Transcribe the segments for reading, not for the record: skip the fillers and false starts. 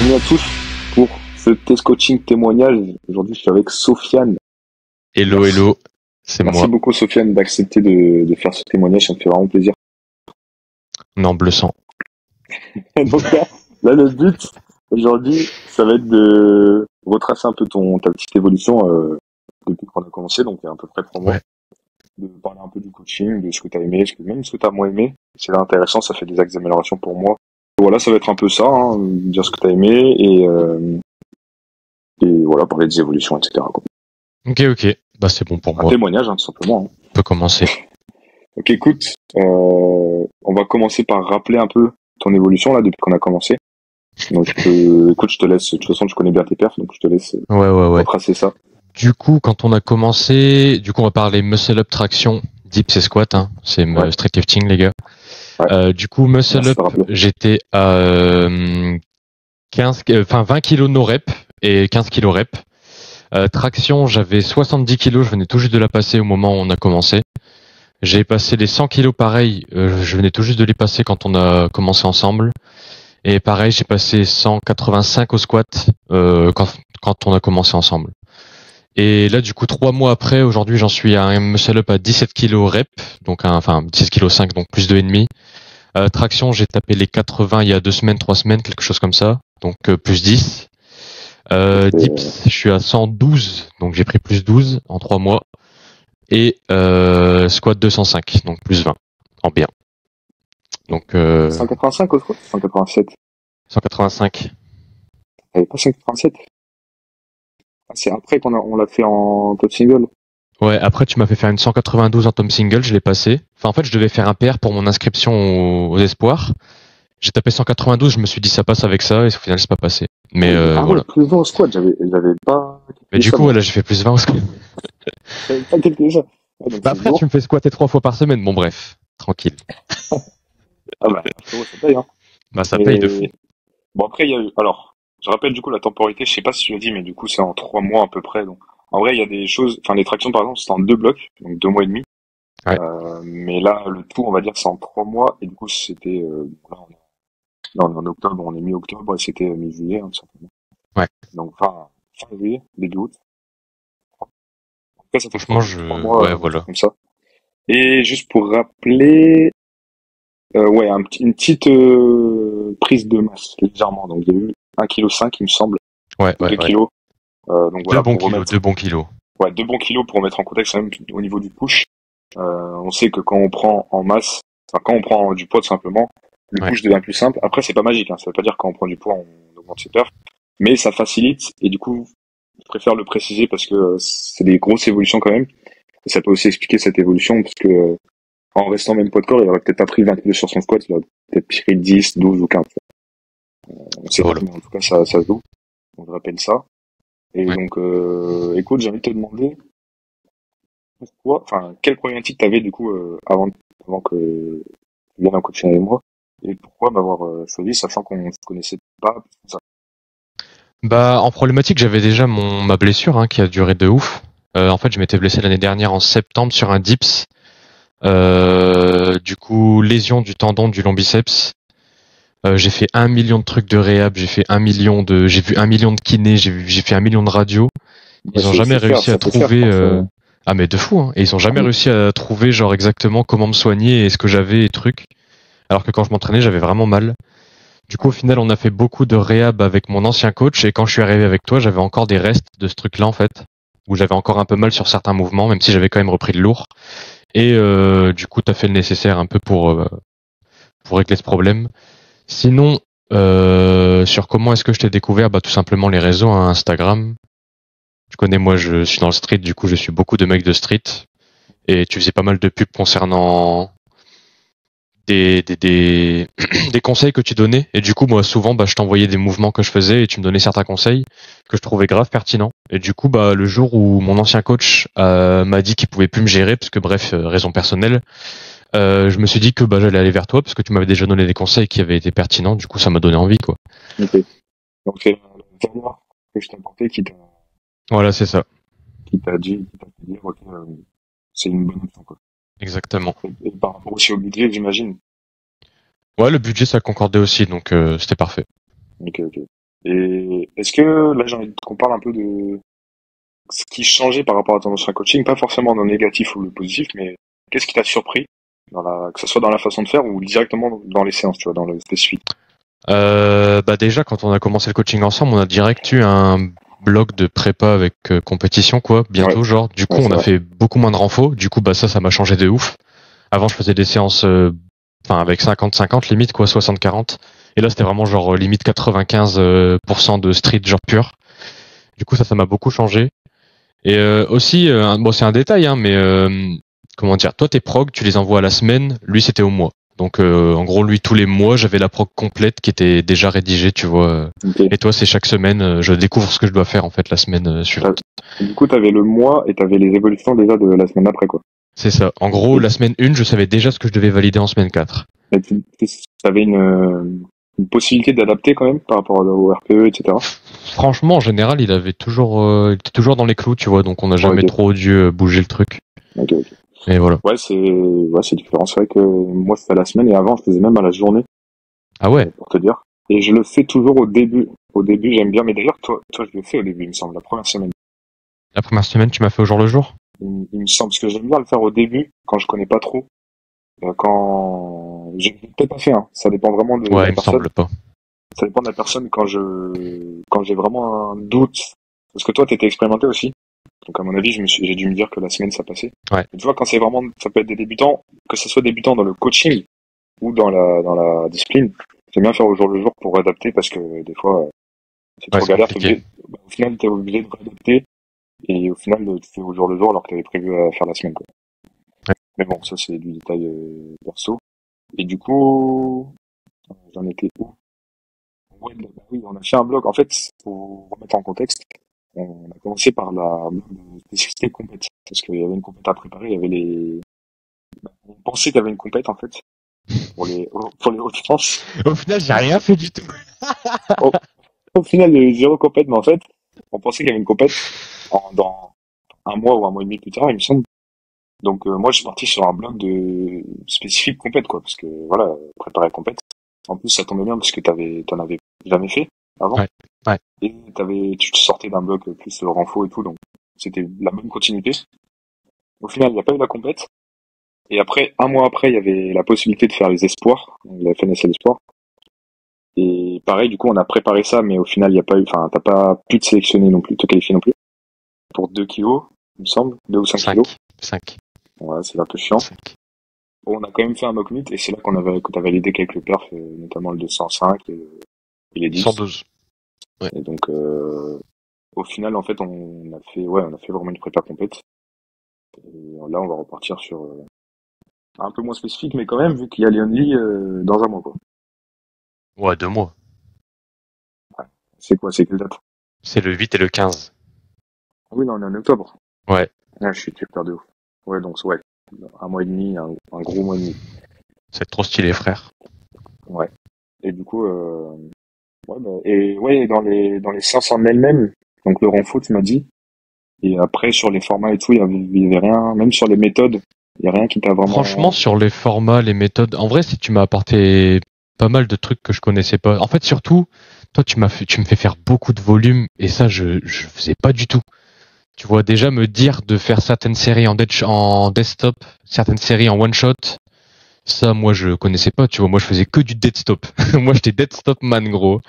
bienvenue à tous pour ce test coaching témoignage. Aujourd'hui, je suis avec Sofiane. Hello, hello, c'est moi. Merci beaucoup, Sofiane, d'accepter de faire ce témoignage. Ça me fait vraiment plaisir. Non, bleu sang. Donc là, le but aujourd'hui, ça va être de retracer un peu ta petite évolution depuis qu'on a commencé, donc il y a à peu près 3 mois. Ouais. De parler un peu du coaching, de ce que tu as aimé, même ce que tu as moins aimé. C'est là intéressant, ça fait des axes d'amélioration pour moi. Voilà, ça va être un peu ça, hein, dire ce que tu as aimé et voilà, parler des évolutions, etc. quoi. Ok. Bah, c'est bon pour Un moi. témoignage, hein, tout simplement. Hein. On peut commencer. Ok, écoute, on va commencer par rappeler un peu ton évolution là depuis qu'on a commencé. Donc, écoute, je te laisse. De toute façon, tu connais bien tes perfs, donc je te laisse Ouais. retracer ça. Du coup, quand on a commencé, on va parler muscle up traction, dips et squat, hein. C'est Ouais. street lifting, les gars. Ouais. Du coup, muscle Merci de up, rappeler. j'étais à 20 kilos no rep et 15 kilos rep. Traction, j'avais 70 kilos, je venais tout juste de la passer au moment où on a commencé. J'ai passé les 100 kilos pareil, je venais tout juste de les passer quand on a commencé ensemble. Et pareil, j'ai passé 185 au squat quand on a commencé ensemble. Et là, du coup, 3 mois après, aujourd'hui, j'en suis à un muscle up à 17 kg rep, donc 17 kg 5, donc plus 2,5. Traction, j'ai tapé les 80 il y a 2 semaines, 3 semaines, quelque chose comme ça, donc plus 10. Dips, je suis à 112, donc j'ai pris plus 12 en 3 mois. Et squat 205, donc plus 20 en bien. Donc 185 au squat, 187. 185. T'avais pas 187? Ah, c'est après on l'a fait en top single. Ouais, après tu m'as fait faire une 192 en tom single, je l'ai passé. Enfin en fait je devais faire un PR pour mon inscription aux espoirs. J'ai tapé 192, je me suis dit ça passe avec ça et au final c'est pas passé. Mais voilà. Ouais, plus 20 au squat, j'avais pas Mais du ça, coup moi. voilà, j'ai fait plus 20 au squat. J'avais pas calculé ça. Ouais, donc Bah c'est après lourd. tu me fais squatter 3 fois par semaine, bon bref, tranquille. Ah bah, frérot, ça paye, hein. Bah ça paye de fou. Bon, après, il y a eu, alors, je rappelle du coup la temporalité, je sais pas si tu l'as dit, mais du coup, c'est en 3 mois à peu près. Donc, en vrai, il y a des choses, enfin, les tractions, par exemple, c'est en 2 blocs, donc 2 mois et demi. Ouais. Mais là, le tout, on va dire, c'est en 3 mois, et du coup, c'était, là, on est en octobre, on est mi-octobre, et c'était mi-juillet, hein, tout simplement. Ouais. Donc, fin juillet, début août. En tout cas, ça fait Franchement 3 mois, ouais voilà. comme ça. Et juste pour rappeler, ouais, une petite prise de masse, légèrement. Donc, il y a eu 1,5 kg, il me semble, Ouais. 2 kilos. Donc voilà, pour remettre, 2 bons kilos. ouais, 2 bons kilos pour remettre en contexte quand même au niveau du push. On sait que quand on prend en masse, enfin, quand on prend du poids tout simplement, le Ouais. push devient plus simple. Après, c'est pas magique, hein. Ça veut pas dire que quand on prend du poids, on augmente ses perfs. Mais ça facilite, et du coup, je préfère le préciser parce que c'est des grosses évolutions quand même. Et ça peut aussi expliquer cette évolution parce que, en restant même poids de corps, il aurait peut-être pas pris 20 kilos sur son squat, il aurait peut-être pris 10, 12 ou 15. On sait Voilà. pas, mais en tout cas, ça se joue. Donc, je rappelle ça. Et Ouais. donc, écoute, j'ai envie de te demander pourquoi, enfin, quelle problématique t'avais du coup avant que tu viennes en coaching avec moi, et pourquoi m'avoir choisi, sachant qu'on se connaissait pas. Tout ça. Bah en problématique j'avais déjà ma blessure qui a duré de ouf. En fait je m'étais blessé l'année dernière en septembre sur un dips. Du coup lésion du tendon du long biceps. J'ai fait 1 million de trucs de réhab, j'ai vu 1 million de kinés, j'ai fait 1 million de radios. Bah, Ils ont jamais réussi à ça fait faire, trouver franchement. ah mais de fou hein. Et ils ont jamais Ah oui. réussi à trouver genre exactement comment me soigner et ce que j'avais et trucs. Alors que quand je m'entraînais j'avais vraiment mal. Du coup, au final, on a fait beaucoup de réhab avec mon ancien coach et quand je suis arrivé avec toi, j'avais encore des restes de ce truc-là, en fait, où j'avais encore un peu mal sur certains mouvements, même si j'avais quand même repris de lourd. Et du coup, tu as fait le nécessaire un peu pour régler ce problème. Sinon, sur comment est-ce que je t'ai découvert, bah tout simplement les réseaux, hein, Instagram. Tu connais, moi, je suis dans le street, du coup, je suis beaucoup de mecs de street. Et tu faisais pas mal de pubs concernant des des conseils que tu donnais et du coup moi souvent je t'envoyais des mouvements que je faisais et tu me donnais certains conseils que je trouvais grave pertinents et du coup le jour où mon ancien coach m'a dit qu'il pouvait plus me gérer parce que bref raison personnelle je me suis dit que j'allais aller vers toi parce que tu m'avais déjà donné des conseils qui avaient été pertinents, du coup ça m'a donné envie quoi. Ok. Donc c'est la valeur que je t'ai apporté Voilà c'est ça, qui t'a fait dire ok, c'est une bonne option quoi. exactement. Et par rapport aussi au budget, j'imagine. Ouais, le budget ça concordait aussi donc c'était parfait. Ok. Et est-ce que, là, j'ai envie qu'on parle un peu de ce qui changeait par rapport à ton ancien coaching, pas forcément dans le négatif ou le positif, mais qu'est-ce qui t'a surpris que ce soit dans la façon de faire ou directement dans les séances, tu vois, dans le spécifique? Bah déjà, quand on a commencé le coaching ensemble, on a direct eu un bloc de prépa avec compétition, quoi, Ouais, bientôt, genre. Du ouais, coup, on c'est a vrai. fait beaucoup moins de renfo. Du coup, bah ça m'a changé de ouf. Avant, je faisais des séances, enfin, avec 50-50 limite, quoi, 60-40. Et là, c'était vraiment genre limite 95% de street, genre pur. Du coup, ça m'a beaucoup changé. Et aussi, bon, c'est un détail, hein, mais comment dire, toi, tes progs, tu les envoies à la semaine, lui, c'était au mois. Donc, en gros, lui, tous les mois, j'avais la prog complète qui était déjà rédigée, tu vois. Ok. Et toi, c'est chaque semaine, je découvre ce que je dois faire, en fait, la semaine T'as- suivante. Du coup, t'avais le mois et t'avais les évolutions déjà de la semaine d'après, quoi. C'est ça. En gros, Et, la semaine 1, je savais déjà ce que je devais valider en semaine 4. et t'avais une possibilité d'adapter quand même par rapport au RPE, etc. Franchement, en général, il était toujours dans les clous, tu vois, donc on n'a jamais Ok, trop dû bouger le truc. ok. Et voilà. Ouais, c'est différent. C'est vrai que moi, c'était à la semaine et avant, je faisais même à la journée, Ah ouais, pour te dire. Et je le fais toujours au début. Au début, j'aime bien. Mais d'ailleurs, toi, je le fais au début, il me semble, la première semaine. la première semaine, tu m'as fait au jour le jour? Il me semble, parce que j'aime bien le faire au début, quand je connais pas trop. Quand j'ai peut-être pas fait, hein. Ça dépend vraiment de Ouais, la il me personne. semble pas. Ça dépend de la personne quand j'ai vraiment un doute. Parce que toi, t'étais expérimenté aussi. Donc, à mon avis, j'ai dû me dire que la semaine, ça passait. Ouais. Mais tu vois, quand c'est vraiment, ça peut être des débutants, que ce soit débutant dans le coaching ou dans la discipline. J'aime bien faire au jour le jour pour adapter parce que des fois, c'est Ouais, trop c'est galère. compliqué. Au final, t'es obligé de réadapter et au final, tu fais au jour le jour alors que t'avais prévu à faire la semaine, quoi. Ouais. Mais bon, ça, c'est du détail perso. Et du coup, j'en étais où? Ouais, bah oui, on a fait un blog. En fait, pour remettre en contexte, on a commencé par la spécificité compète. Parce qu'il y avait une compète à préparer, il y avait on pensait qu'il y avait une compète, en fait, pour les Hauts-de-France. Au final, j'ai rien fait du tout. Au, au final, il y a eu zéro compète, mais en fait, on pensait qu'il y avait une compète dans un mois ou un mois et demi plus tard, il me semble. Donc, moi, je suis parti sur un blog de spécifique compète, quoi, parce que, voilà, préparer compète. En plus, ça tombait bien parce que t'en avais jamais fait avant. Ouais. Ouais. Et tu te sortais d'un bloc plus renfo et tout, donc c'était la bonne continuité. Au final, il n'y a pas eu la compète. Et après, un mois après, il y avait la possibilité de faire les espoirs, donc la FNSL Espoirs. Et pareil, du coup, on a préparé ça, mais au final, il y a pas eu, enfin, t'as pas pu te sélectionner non plus, te qualifier non plus. Pour 2 kilos, il me semble, 2 ou 5 kilos. 5. Ouais, c'est un peu chiant. 5. Bon, on a quand même fait un mock meet, et c'est là que t'as validé quelques perfs, notamment le 205 et les 10. 112. Ouais. Et donc, au final, en fait, on a fait vraiment une prépa complète. Et là, on va repartir sur un peu moins spécifique, mais quand même, vu qu'il y a les Only dans un mois, quoi. Ouais, 2 mois. Ouais. C'est quoi? C'est quelle date? C'est le 8 et le 15. Ah oui, non, on est en octobre. Ouais. Ah, je suis super de ouf. Ouais, donc, ouais. Un mois et demi, un gros mois et demi. C'est trop stylé, frère. Ouais. Et du coup, ouais, et ouais, dans les séances en elles-mêmes, donc le renfo, tu m'as dit. Et après, sur les formats et tout, il y avait rien, même sur les méthodes, il y a rien qui t'a Franchement, vraiment. sur les formats, les méthodes, en vrai, si tu m'as apporté pas mal de trucs que je connaissais pas. En fait, surtout, toi, tu me fais faire beaucoup de volume et ça, je faisais pas du tout. Tu vois, déjà me dire de faire certaines séries en desktop, certaines séries en one shot, ça, moi, je connaissais pas. Tu vois, moi, je faisais que du deadstop. Moi, j'étais deadstop man, gros.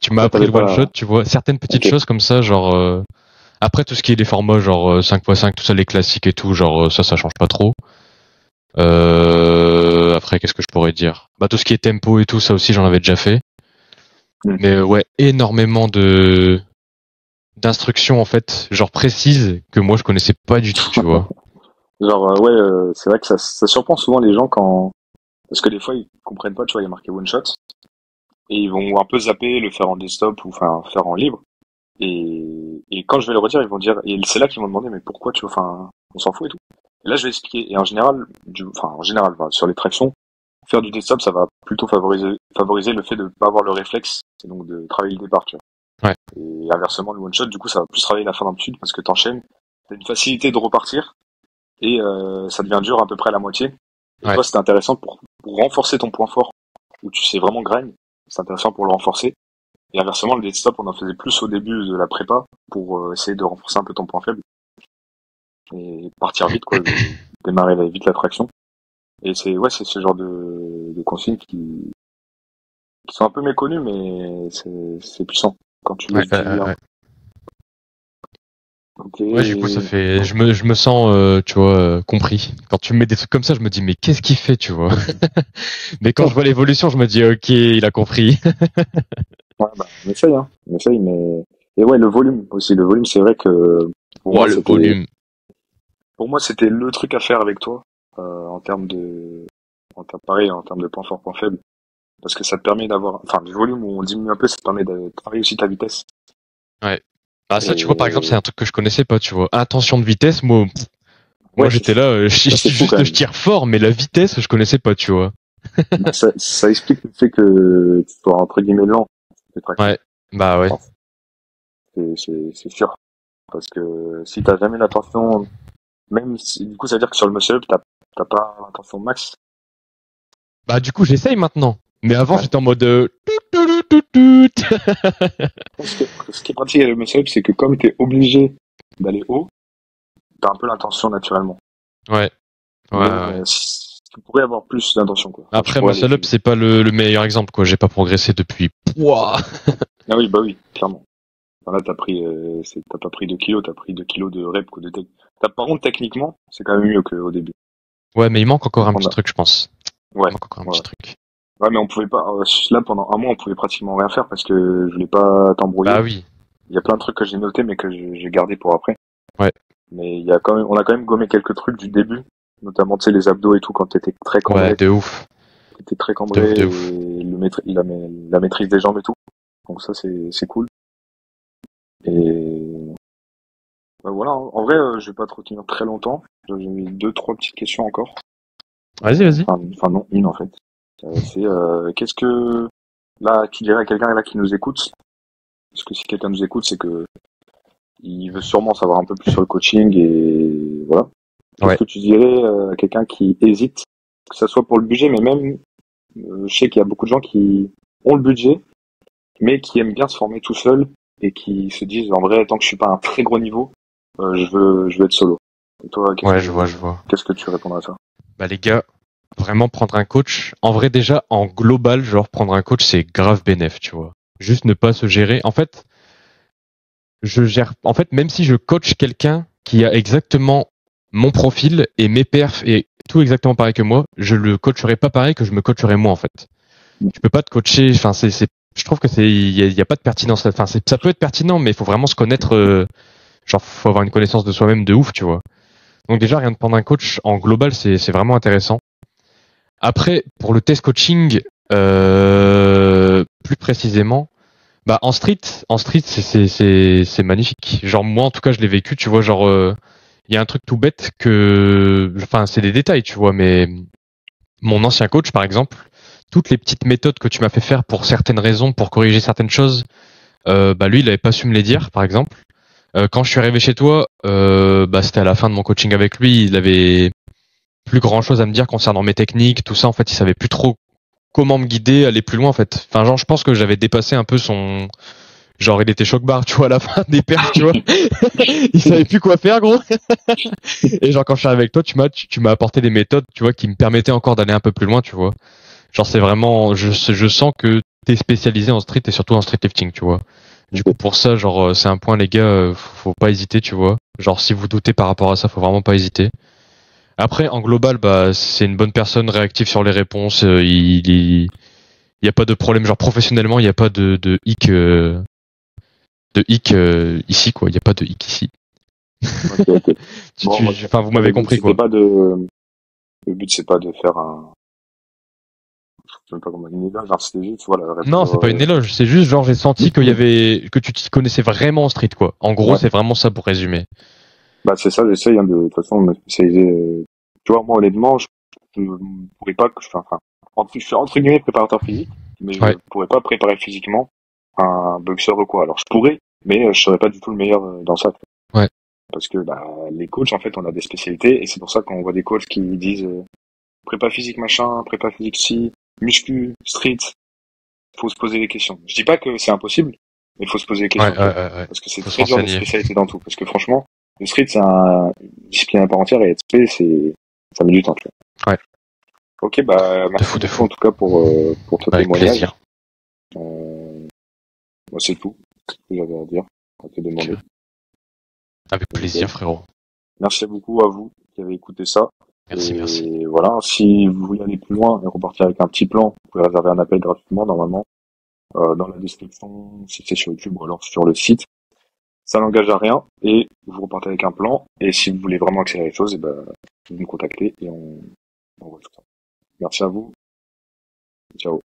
Tu m'as Ça, appris t'avais le one shot, pas. tu vois, certaines petites Ok. choses comme ça, genre. Après, tout ce qui est les formats, genre 5x5, tout ça, les classiques et tout, genre ça change pas trop. Après, qu'est-ce que je pourrais dire? Bah, tout ce qui est tempo et tout, ça aussi, j'en avais déjà fait. Hmm. Mais ouais, énormément d'instructions, en fait, genre précises, que moi, je connaissais pas du tout, tu vois. Genre, ouais, c'est vrai que ça surprend souvent les gens parce que des fois, ils comprennent pas, tu vois, il y a marqué one shot, et ils vont un peu zapper, le faire en desktop ou enfin, faire en libre. Et quand je vais le redire, ils vont dire, et c'est là qu'ils vont demander, mais pourquoi, tu vois, enfin, on s'en fout et tout. Et là, je vais expliquer. Et en général, sur les tractions, faire du desktop, ça va plutôt favoriser le fait de pas avoir le réflexe, et donc de travailler le départ, tu vois. Ouais, Et inversement, le one shot, du coup, ça va plus travailler la fin d'amplitude parce que t'enchaînes, t'as une facilité de repartir, et ça devient dur à peu près à la moitié. Et ouais, toi, c'était intéressant pour renforcer ton point fort, où tu sais vraiment grind, c'est intéressant pour le renforcer. Et inversement, le dead stop, on en faisait plus au début de la prépa pour essayer de renforcer un peu ton point faible et partir vite, quoi, démarrer vite la traction. Et c'est ce genre de consignes qui sont un peu méconnues, mais c'est puissant quand tu les Ouais, utilises bien. ouais. Ok. Ouais, du coup, ça fait, je me sens, tu vois, compris. Quand tu me mets des trucs comme ça, je me dis, mais qu'est-ce qu'il fait, tu vois? Mais quand je vois l'évolution, je me dis, ok, il a compris. Ouais, bah, on essaye, mais et ouais, le volume aussi. Le volume, c'est vrai que pour Ouah, moi, le c'était volume. pour moi, c'était le truc à faire avec toi en termes pareil, en termes de point fort, point faible, parce que ça te permet d'avoir, enfin, du volume où on diminue un peu, ça te permet de travailler aussi ta vitesse. Ouais. Ah, ça, tu vois, par exemple, c'est Et un truc que je connaissais pas, tu vois. Intention de vitesse, moi, ouais, j'étais là, ça c'est fou quand je même. tire fort, mais la vitesse, je connaissais pas, tu vois. Bah, ça explique le fait que tu sois entre guillemets lent, cette traction. Ouais. Bah ouais. Enfin, c'est sûr, parce que si t'as jamais l'intention, même si, du coup, ça veut dire que sur le muscle up, t'as pas l'intention max. Bah, du coup, j'essaye maintenant. Mais avant, Ouais. j'étais en mode, tout, tout, tout, tout. Ce qui est pratique avec le muscle up, c'est que comme t'es obligé d'aller haut, t'as un peu l'intention naturellement. Ouais. Ouais, Mais ouais. tu pourrais avoir plus d'intention, quoi. Enfin, tu Après, pourrais aller muscle up, plus. c'est pas le meilleur exemple, quoi. J'ai pas progressé depuis. Ouah. Ah oui, bah oui, clairement. Enfin, là, t'as pas pris 2 kilos, t'as pris 2 kilos de rep ou de tech. Par contre, techniquement, c'est quand même mieux qu'au début. Ouais, mais il manque encore un On petit a- truc, je pense. Il Ouais, manque encore un ouais. petit truc. Ouais, mais on pouvait pas, là, pendant un mois, on pouvait pratiquement rien faire parce que je voulais pas Bah t'embrouiller. oui. Il y a plein de trucs que j'ai notés, mais que j'ai gardé pour après. Ouais. Mais on a quand même gommé quelques trucs du début. Notamment, tu sais, les abdos et tout, quand Ouais, de ouf. t'étais très De ouf, cambré de ouf. et la maîtrise des jambes et tout. Donc ça, c'est cool. Et voilà, en vrai, je vais pas te retenir très longtemps. J'ai mis deux, trois petites questions encore. Vas-y, vas-y. Enfin non, une en fait. Qu'est-ce que là tu dirais à quelqu'un là qui nous écoute? Parce que si quelqu'un nous écoute, c'est que il veut sûrement savoir un peu plus sur le coaching et voilà. Qu'est-ce Ouais. que tu dirais à quelqu'un qui hésite, que ça soit pour le budget, mais même je sais qu'il y a beaucoup de gens qui ont le budget, mais qui aiment bien se former tout seul et qui se disent en vrai, tant que je suis pas à un très gros niveau, je veux être solo. Et toi, Ouais, je vois, je vois. qu'est-ce que tu répondras à ça? Bah les gars, vraiment prendre un coach. En vrai, déjà, en global, genre prendre un coach, c'est grave bénéf, tu vois. Juste ne pas se gérer. En fait, même si je coach quelqu'un qui a exactement mon profil et mes perfs et tout exactement pareil que moi, je le coacherai pas pareil que je me coacherai moi, en fait. Tu peux pas te coacher, enfin, je trouve que il y a pas de pertinence. Enfin, ça peut être pertinent, mais il faut vraiment se connaître, genre, faut avoir une connaissance de soi-même de ouf, tu vois. Donc déjà, rien de prendre un coach en global, c'est vraiment intéressant. Après, pour le test coaching, plus précisément, bah en street, c'est magnifique. Genre moi, en tout cas, je l'ai vécu. Tu vois, genre il y a un truc tout bête enfin, c'est des détails, tu vois, mais mon ancien coach, par exemple, toutes les petites méthodes que tu m'as fait faire pour certaines raisons, pour corriger certaines choses, bah lui, il avait pas su me les dire, par exemple. Quand je suis arrivé chez toi, bah c'était à la fin de mon coaching avec lui, il avait plus grand chose à me dire concernant mes techniques, tout ça. En fait, il savait plus trop comment me guider, aller plus loin, en fait. Enfin, genre, je pense que j'avais dépassé un peu son, genre, il était choc-barre, tu vois, à la fin des perfs, tu vois. Il savait plus quoi faire, gros. Et genre, quand je suis avec toi, tu m'as apporté des méthodes, tu vois, qui me permettaient encore d'aller un peu plus loin, tu vois. Genre, c'est vraiment, je sens que t'es spécialisé en street et surtout en street lifting, tu vois. Du coup, pour ça, genre, c'est un point, les gars, faut pas hésiter, tu vois. Genre, si vous doutez par rapport à ça, faut vraiment pas hésiter. Après, en global, bah, c'est une bonne personne, réactive sur les réponses. Il y a pas de problème, genre professionnellement, il n'y a pas de hic ici, quoi. Il n'y a pas de hic ici. Ok, ok. Bon, moi, Enfin, vous m'avez compris, quoi. le but c'est pas de faire je sais même pas comment, une éloge, genre, c'était juste, voilà, Non, c'est répondre, pas une éloge. C'est juste, genre, j'ai senti que tu t'y connaissais vraiment en street, quoi. En gros, ouais. c'est vraiment ça pour résumer. Bah, c'est ça, j'essaye, hein, de toute façon, de me spécialiser, tu vois, moi, honnêtement, je ne pourrais pas, je suis entre guillemets préparateur physique, mais je Ouais. pourrais pas préparer physiquement un boxeur ou quoi. Alors, je pourrais, mais je serais pas du tout le meilleur dans ça. Ouais. Parce que, bah, les coachs, en fait, on a des spécialités, et c'est pour ça qu'on voit des coachs qui disent, prépa physique machin, prépa physique ci, muscu, street. faut se poser des questions. Je dis pas que c'est impossible, mais il faut se poser des questions. Ouais. Parce que c'est Faut très dur de s'enseigner. spécialité dans tout. Parce que franchement, le street, c'est une discipline à part entière et être ça met du temps, tu vois. Ouais. Ok, bah, merci De beaucoup fou. en tout cas pour ton Avec témoignage. plaisir. Moi, c'est tout. C'est ce que j'avais à dire, à te demander. Avec plaisir, frérot. Merci beaucoup à vous qui avez écouté ça. Merci. Et voilà, si vous voulez aller plus loin et repartir avec un petit plan, vous pouvez réserver un appel gratuitement normalement dans la description, si c'est sur YouTube ou alors sur le site. Ça n'engage à rien et vous repartez avec un plan. Et si vous voulez vraiment accélérer les choses, vous me contactez et on voit tout ça. Merci à vous. Ciao.